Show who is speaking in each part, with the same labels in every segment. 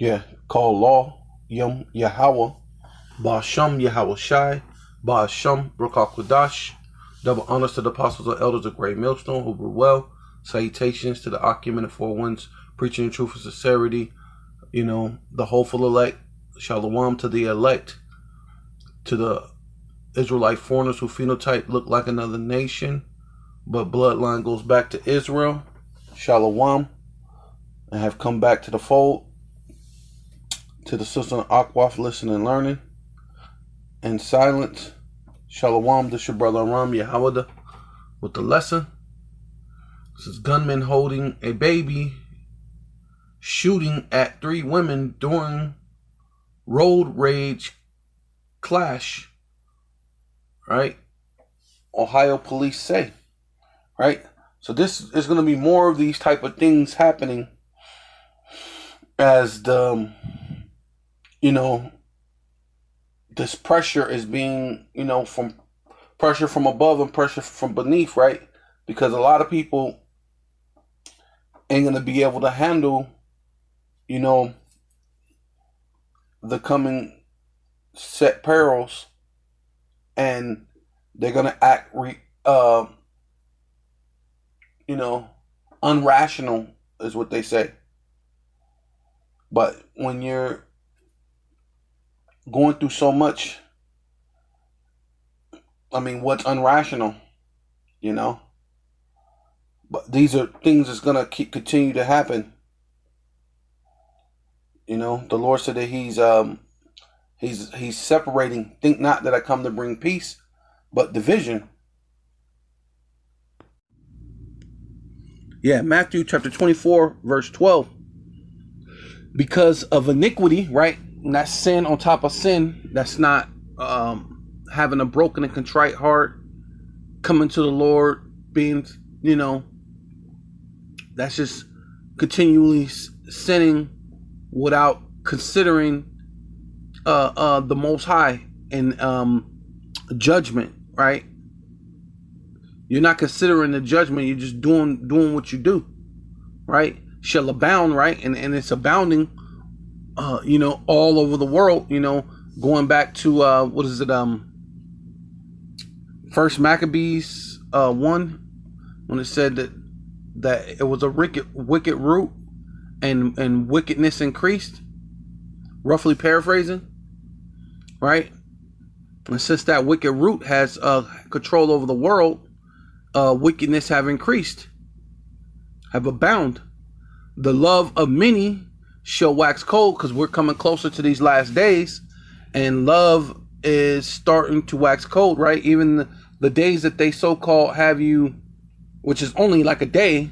Speaker 1: Yeah, called Law Yum Yahweh, Ba'asham Yahweh Shai, Ba'asham Ruach HaKodesh. Double honors to the apostles and elders of Great Millstone who rule well. Salutations to the Acumen and Four Winds, preaching the truth and sincerity. The hopeful elect. Shalom to the elect, to the Israelite foreigners who phenotype look like another nation, but bloodline goes back to Israel. Shalom, and have come back to the fold. To the sister of Akwaf, listening and learning. And silence. Shalom, this your brother Aram Yahweh with the lesson. This is gunmen holding a baby, shooting at 3 women during road rage clash. Right? Ohio police say. Right? So this is going to be more of these type of things happening as this pressure is being, from pressure from above and pressure from beneath, right? Because a lot of people ain't going to be able to handle, the coming set perils, and they're going to act, unrational is what they say. But when you're going through so much, what's unrational, But these are things that's gonna continue to happen. The Lord said that He's separating. Think not that I come to bring peace, but division. Yeah, Matthew chapter 24, verse 12. Because of iniquity, right? And that's sin on top of sin. That's not having a broken and contrite heart, coming to the Lord, being, that's just continually sinning without considering the Most High and judgment, right? You're not considering the judgment. You're just doing what you do, right? Shall abound, right? And it's abounding, all over the world, going back to, First Maccabees 1, when it said that it was a wicked root and wickedness increased, roughly paraphrasing, right? And since that wicked root has control over the world, wickedness have increased, have abound. The love of many shall wax cold, because we're coming closer to these last days, and love is starting to wax cold, right? Even the days that they so-called have you, which is only like a day,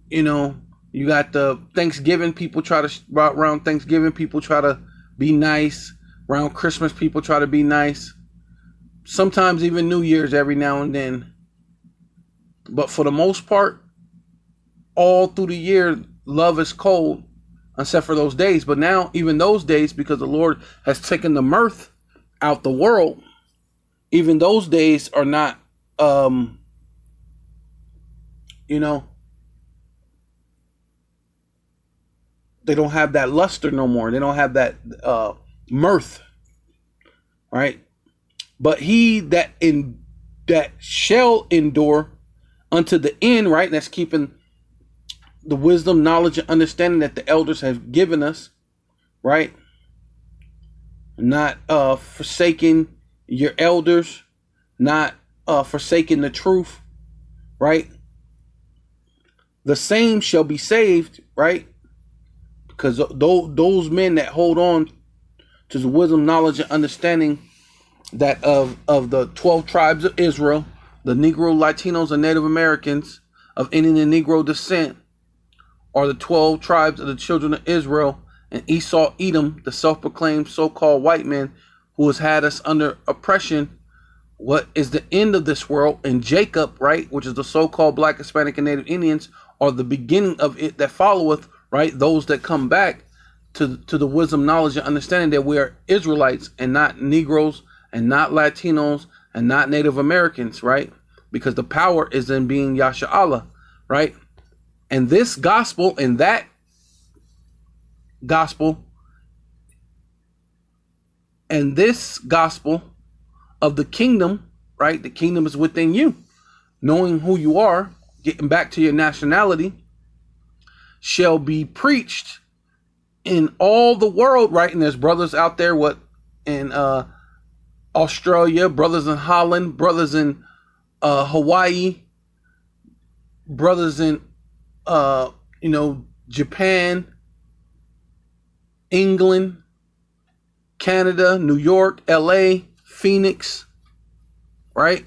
Speaker 1: you got the Thanksgiving, people try to, around Thanksgiving, people try to be nice. Around Christmas, people try to be nice. Sometimes even New Year's every now and then. But for the most part, all through the year, love is cold, except for those days. But now, even those days, because the Lord has taken the mirth out the world, even those days are not, they don't have that luster no more. They don't have that mirth, right? But he that shall endure unto the end, right? That's keeping the wisdom, knowledge, and understanding that the elders have given us, right? Not forsaking your elders, not forsaking the truth, right? The same shall be saved, right? Because those men that hold on to the wisdom, knowledge, and understanding that of the 12 tribes of Israel, the Negro, Latinos, and Native Americans of Indian and Negro descent, are the 12 tribes of the children of Israel, and Esau, Edom, the self-proclaimed so-called white man who has had us under oppression. What is the end of this world? And Jacob, right, which is the so-called Black, Hispanic, and Native Indians, are the beginning of it that followeth, right? Those that come back to the wisdom, knowledge, and understanding that we are Israelites and not Negroes and not Latinos and not Native Americans, right? Because the power is in being Yasha Allah, right? And this gospel and that gospel. And this gospel of the kingdom, right? The kingdom is within you. Knowing who you are, getting back to your nationality, shall be preached in all the world, right? And there's brothers out there, in Australia, brothers in Holland, brothers in Hawaii, brothers in Japan, England, Canada, New York, LA, Phoenix, right?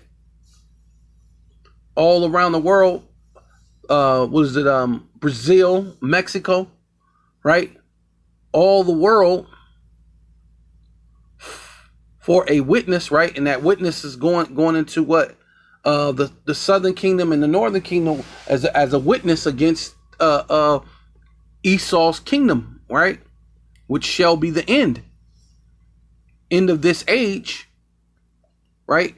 Speaker 1: All around the world. Brazil, Mexico, right? All the world for a witness, right? And that witness is going into what? The southern kingdom and the northern kingdom as a witness against Esau's kingdom, right? Which shall be the end of this age, right?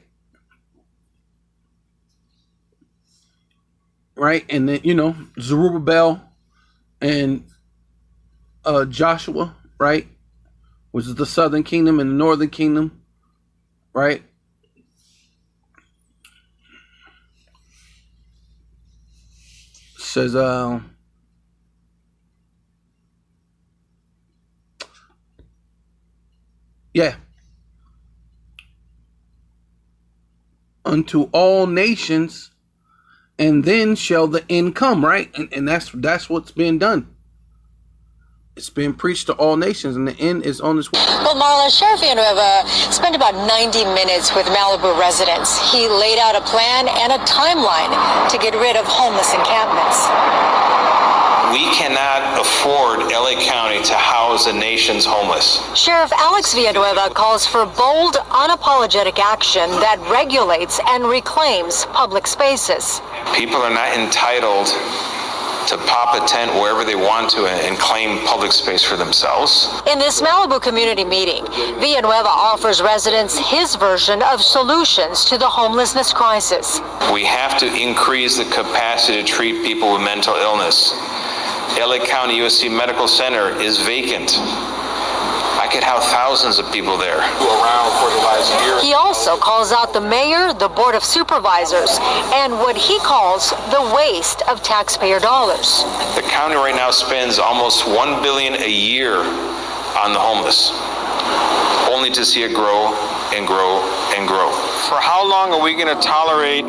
Speaker 1: Right, and then Zerubbabel and Joshua, right, which is the southern kingdom and the northern kingdom, right? Says unto all nations, and then shall the end come, right? And that's what's being done. It's being preached to all nations, and the end is on its way.
Speaker 2: Well, Marla, Sheriff Villanueva spent about 90 minutes with Malibu residents. He laid out a plan and a timeline to get rid of homeless encampments.
Speaker 3: We cannot afford LA County to house the nation's homeless.
Speaker 2: Sheriff Alex Villanueva calls for bold, unapologetic action that regulates and reclaims public spaces.
Speaker 3: People are not entitled to pop a tent wherever they want to and claim public space for themselves.
Speaker 2: In this Malibu community meeting, Villanueva offers residents his version of solutions to the homelessness crisis.
Speaker 3: We have to increase the capacity to treat people with mental illness. LA County USC Medical Center is vacant. I could house thousands of people there.
Speaker 2: He also calls out the mayor, the board of supervisors, and what he calls the waste of taxpayer dollars.
Speaker 3: The county right now spends almost $1 billion a year on the homeless, only to see it grow and grow and grow. For how long are we going to tolerate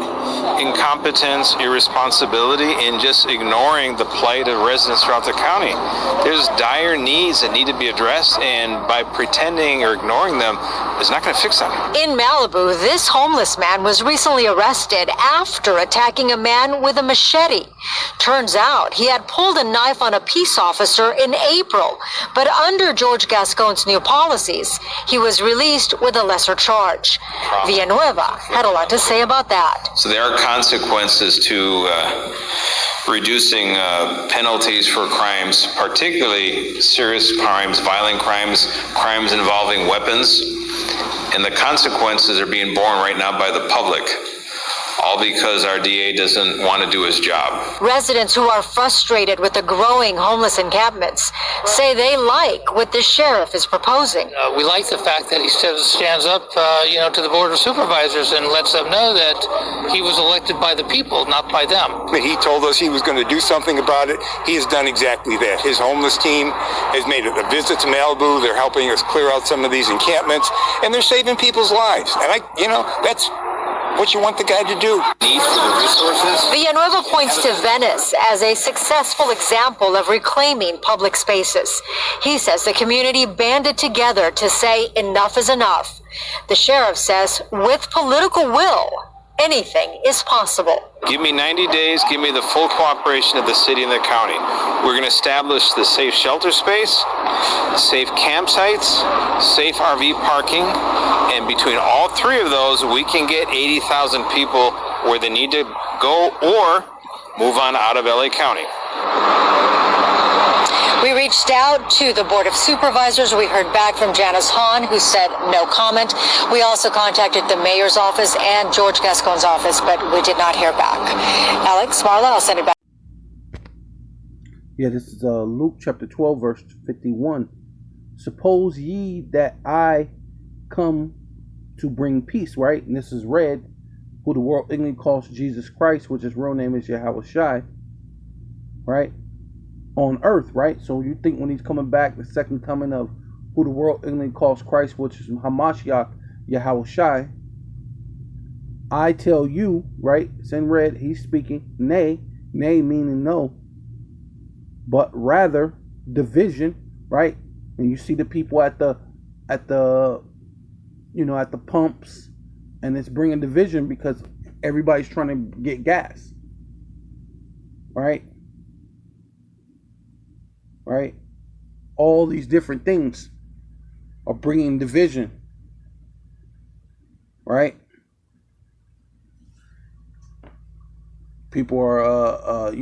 Speaker 3: incompetence, irresponsibility, and just ignoring the plight of residents throughout the county? There's dire needs that need to be addressed, and by pretending or ignoring them is not going to fix them.
Speaker 2: In Malibu, this homeless man was recently arrested after attacking a man with a machete. Turns out he had pulled a knife on a peace officer in April, but under George Gascon's new policies, he was released with a lesser charge. Villanueva had a lot to say about that.
Speaker 3: So there are consequences to reducing penalties for crimes, particularly serious crimes, violent crimes, crimes involving weapons, and the consequences are being borne right now by the public. All because our DA doesn't want to do his job. Residents
Speaker 2: who are frustrated with the growing homeless encampments say they like what the sheriff is proposing.
Speaker 4: We like the fact that he stands up, to the board of supervisors and lets them know that he was elected by the people, not by them.
Speaker 5: He told us he was going to do something about it. He has done exactly that. His homeless team has made a visit to Malibu. They're helping us clear out some of these encampments, and they're saving people's lives. And that's what you want the guy to do.
Speaker 2: Villanueva points to Venice as a successful example of reclaiming public spaces. He says the community banded together to say enough is enough. The sheriff says with political will, anything is possible.
Speaker 3: Give me 90 days, give me the full cooperation of the city and the county. We're going to establish the safe shelter space, safe campsites, safe RV parking, and between all three of those, we can get 80,000 people where they need to go or move on out of LA County.
Speaker 2: We reached out to the Board of Supervisors. We heard back from Janice Hahn, who said no comment. We also contacted the mayor's office and George Gascon's office, but we did not hear back. Alex, Marla, I'll send it back.
Speaker 1: Yeah, this is Luke chapter 12, verse 51. Suppose ye that I come to bring peace, right? And this is read, who the world ignorantly calls Jesus Christ, which his real name is Yahweh Shai, right? On earth, right? So you think when he's coming back, the second coming of who the world ignorantly calls Christ, which is Hamashiach, Yahweh Shai, I tell you, right? It's in red, he's speaking, nay meaning no, but rather division, right? And you see the people at the pumps, and it's bringing division because everybody's trying to get gas, right? All these different things are bringing division, right? People are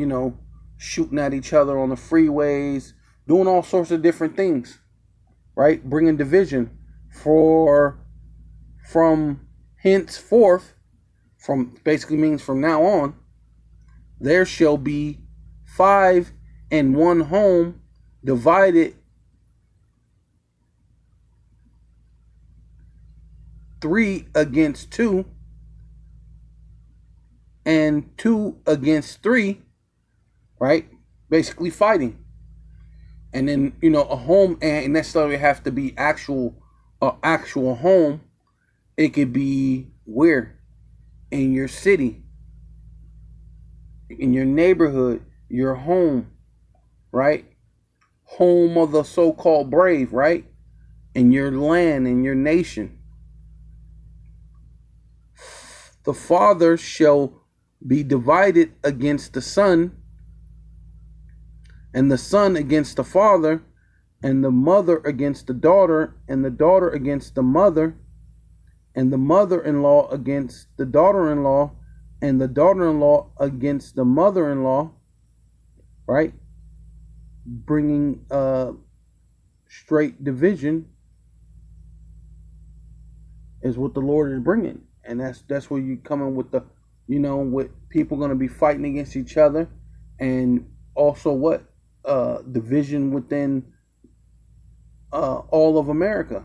Speaker 1: shooting at each other on the freeways, doing all sorts of different things, right? Bringing division from henceforth, from basically means from now on, there shall be 5 in one home divided 3 against 2 and 2 against 3, right? Basically fighting. And then, a home ain't necessarily have to be actual home. It could be where? In your city, in your neighborhood, your home, right? Home of the so-called brave, right? In your land, in your nation. The father shall be divided against the son, and the son against the father, and the mother against the daughter, and the daughter against the mother, and the mother-in-law against the daughter-in-law, and the daughter-in-law against the mother-in-law, right? Bringing straight division is what the Lord is bringing. And that's where you come in with the, with people going to be fighting against each other, and also what? Division within all of America.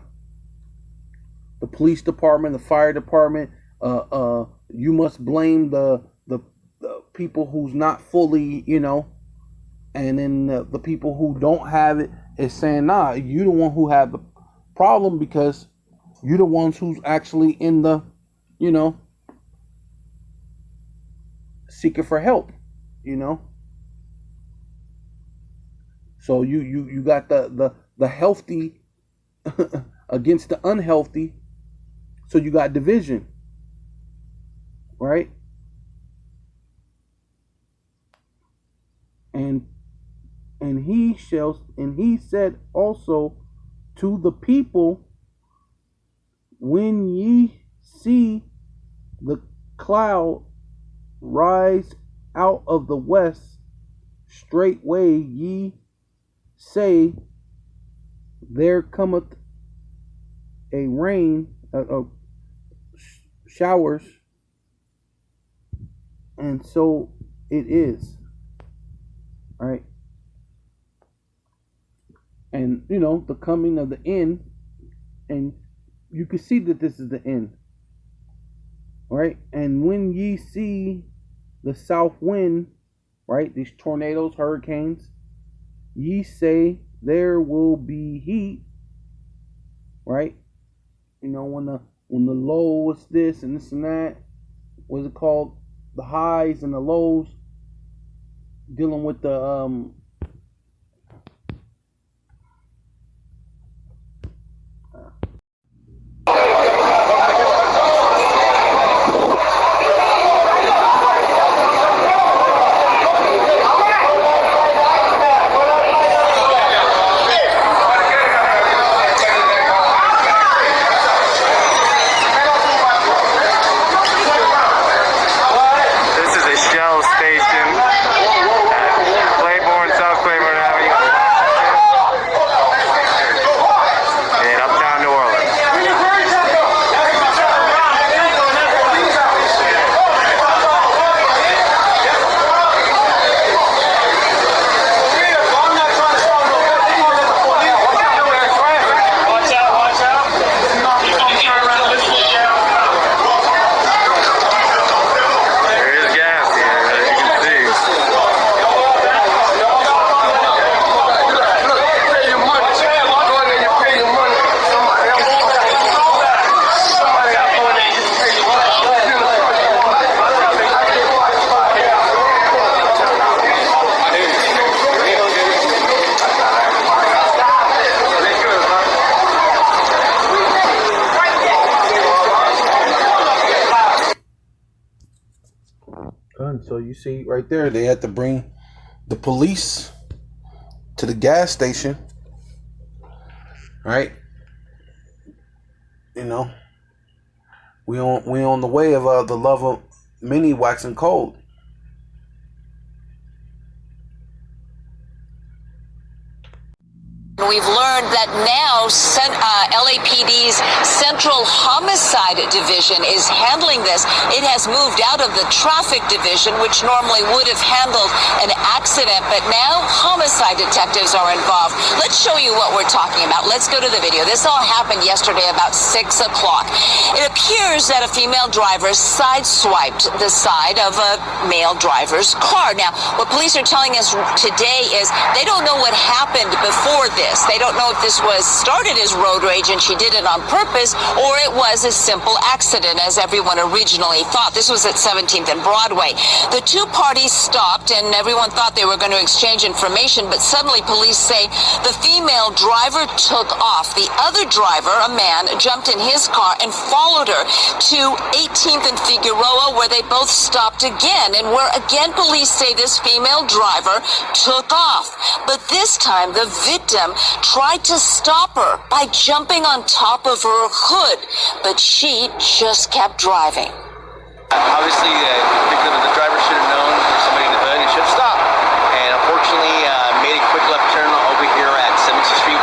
Speaker 1: The police department, the fire department, you must blame the people who's not fully, and then the people who don't have it is saying, nah, you the one who have the problem because you the ones who's actually in the, seeking for help, So you got the healthy against the unhealthy. So you got division, right? And he said also to the people, when ye see the cloud rise out of the west, straightway ye say, there cometh a rain, showers, and so it is. Right? And the coming of the end, and you can see that this is the end. Right? And when ye see the south wind, right, these tornadoes, hurricanes, ye say there will be heat, right? When the low was this and this and that, what's it called? The highs and the lows, dealing with the
Speaker 6: This is a Shell station at Claiborne, South
Speaker 1: So you see right there, they had to bring the police to the gas station, right? You know, we on the way of the love of many waxing cold.
Speaker 2: We've learned that now LAPD's Central Homicide Division is handling this. It has moved out of the Traffic Division, which normally would have handled an accident, but now homicide detectives are involved. Let's show you what we're talking about. Let's go to the video. This all happened yesterday about 6 o'clock. It appears that a female driver sideswiped the side of a male driver's car. Now, what police are telling us today is they don't know what happened before this. They don't know if this was started as road rage and she did it on purpose, or it was a simple accident as everyone originally thought. This was at 17th and Broadway. The two parties stopped and everyone thought they were going to exchange information, but suddenly police say the female driver took off. The other driver, a man, jumped in his car and followed her to 18th and Figueroa, where they both stopped again, and where again police say this female driver took off. But this time the victim tried to stop her by jumping on top of her hood, but she just kept driving.
Speaker 6: Obviously, the driver should have known there's somebody in the hood and should have stopped. And unfortunately, made a quick left turn over here at 7th Street,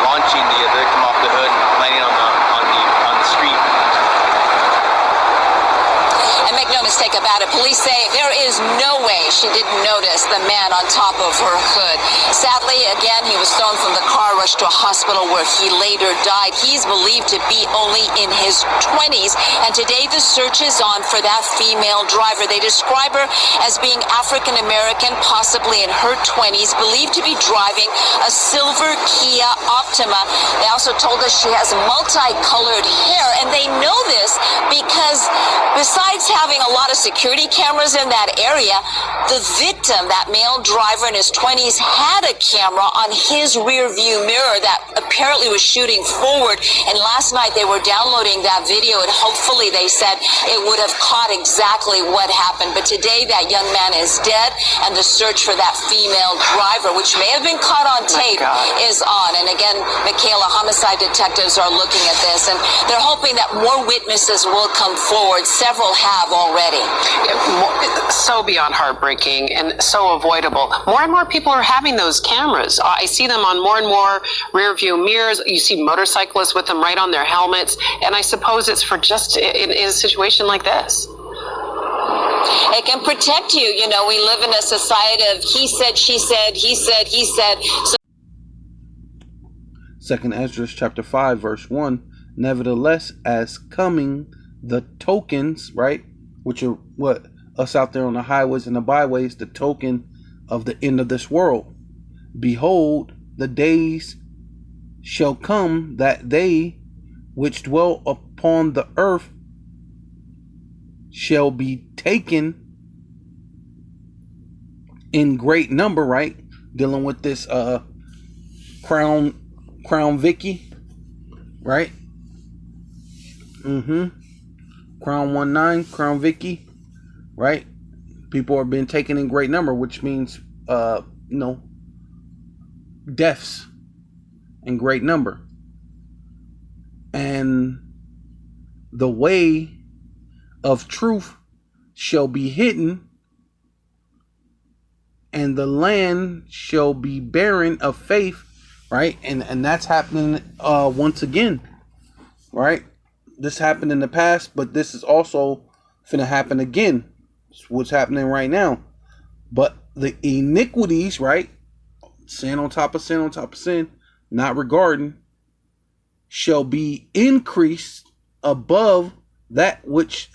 Speaker 6: launching the victim off the hood, landing on the street.
Speaker 2: And make no mistake about it, police say there is no way she didn't notice the man on top of her hood. Sadly, again, he was thrown from the car, rushed to a hospital where he later died. He's believed to be only in his 20s, and today the search is on for that female driver. They describe her as being African American, possibly in her 20s, believed to be driving a silver Kia Optima. They also told us she has multicolored hair, and they know this because besides having a lot of security cameras in that area, the victim, that male driver in his 20s, had a camera on his rear view mirror that apparently was shooting forward, and last night they were downloading that video, and hopefully they said it would have caught exactly what happened. But today that young man is dead, and the search for that female driver, which may have been caught on tape, is on. And again, Michaela, homicide detectives are looking at this, and they're hoping that more witnesses will come forward. Several have already.
Speaker 7: So beyond heartbreaking and so avoidable. More and more people are having those cameras. I see them on more and more rear view mirrors. You see motorcyclists with them right on their helmets. And I suppose it's for just in a situation like this.
Speaker 2: It can protect you. You know, we live in a society of he said, she said, he said, he said. So
Speaker 1: 2 Esdras chapter 5 verse 1. Nevertheless, as coming the tokens, right, which are what us out there on the highways and the byways, the token of the end of this world. Behold, the days shall come that they which dwell upon the earth shall be taken in great number, right? Dealing with this Crown Vicky, right? Crown 19, Crown Vicky, right? People are being taken in great number, which means deaths in great number. And the way of truth shall be hidden, and the land shall be barren of faith, right? And that's happening once again, right? This happened in the past, but this is also finna happen again. It's what's happening right now. But the iniquities, right? Sin on top of sin on top of sin, not regarding, shall be increased above that which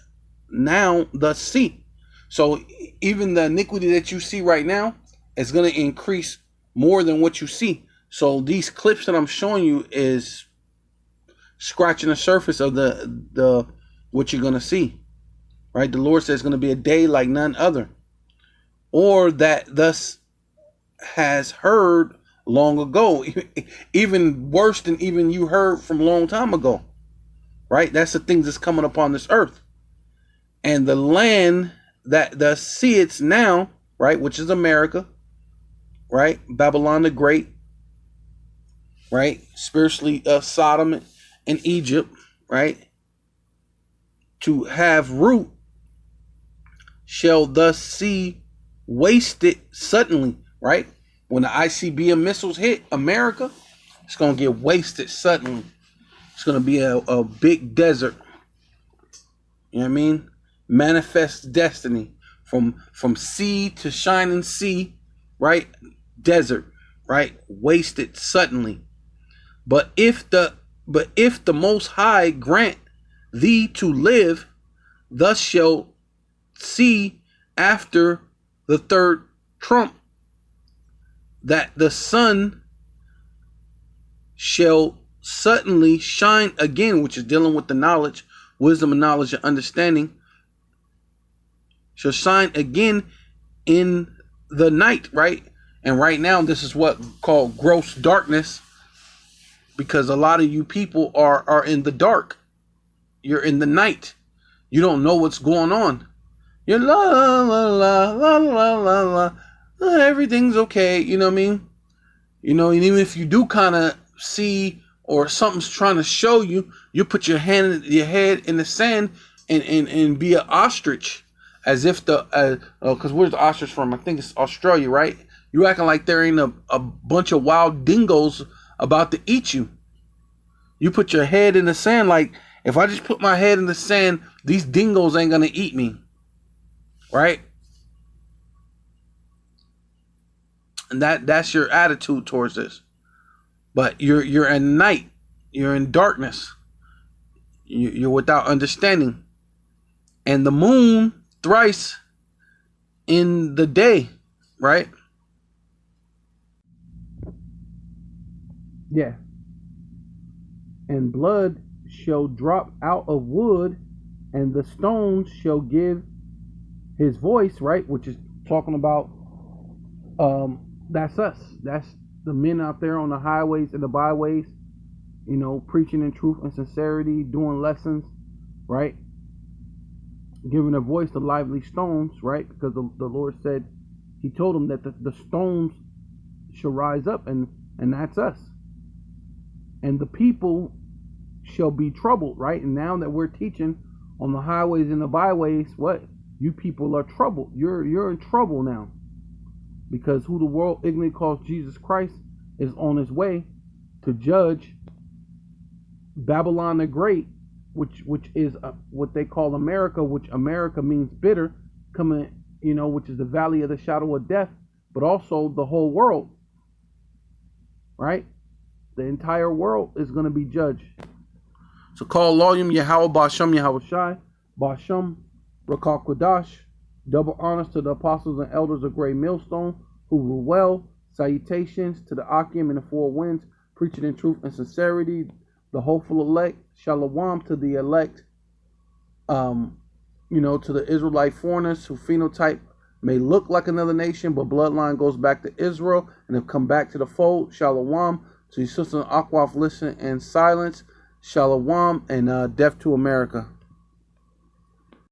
Speaker 1: now doth see. So even the iniquity that you see right now is going to increase more than what you see. So these clips that I'm showing you is scratching the surface of the what you're going to see, right? The Lord says it's going to be a day like none other, or that thus has heard long ago, even worse than even you heard from a long time ago, right? That's the things that's coming upon this earth. And the land that the Seeds now, right, which is America, right, Babylon the Great, right, spiritually Sodom and Egypt, right, to have root, shall thus see wasted suddenly, right? When the ICBM missiles hit America, it's going to get wasted suddenly. It's going to be a big desert. You know what I mean? Manifest destiny from sea to shining sea, right? Desert, right? Wasted suddenly. But if the Most High grant thee to live, thus shall see after the third trump, that the sun shall suddenly shine again, which is dealing with the knowledge, wisdom and knowledge and understanding, shall shine again in the night, right? And right now, this is what called gross darkness, because a lot of you people are in the dark. You're in the night. You don't know what's going on. You're la la la la la la la. Everything's okay. You know what I mean? You know, and even if you do kind of see or something's trying to show you, you put your head in the sand and be an ostrich, as if because where's the ostrich from? I think it's Australia, right? You acting like there ain't a bunch of wild dingoes about to eat you. You put your head in the sand, like, if I just put my head in the sand, these dingoes ain't gonna eat me, right? And that's your attitude towards this. But you're in night, you're in darkness, you're without understanding, and the moon thrice in the day, right? Yeah. And blood shall drop out of wood, and the stones shall give his voice, right? Which is talking about, that's us. That's the men out there on the highways and the byways, you know, preaching in truth and sincerity, doing lessons, right? Giving a voice to lively stones, right? Because the Lord said, he told them that the stones shall rise up, and that's us. And the people shall be troubled, right? And now that we're teaching on the highways and the byways, what? You people are troubled. You're in trouble now. Because who the world ignorantly calls Jesus Christ is on his way to judge Babylon the Great, which is what they call America, which America means bitter, coming, you know, which is the valley of the shadow of death, but also the whole world, right? The entire world is going to be judged. So call Loyum Yahweh Ba'Shem Yahweh Shai, Ba'Shem Rakal Kodash. Double honors to the apostles and elders of Great Millstone who rule well. Salutations to the Akim and the four winds, preaching in truth and sincerity. The hopeful elect. Shalom to the elect. You know, to the Israelite foreigners who phenotype may look like another nation, but bloodline goes back to Israel and have come back to the fold. Shalom to your sister Akwaf, listen and silence. Shalom and death to America.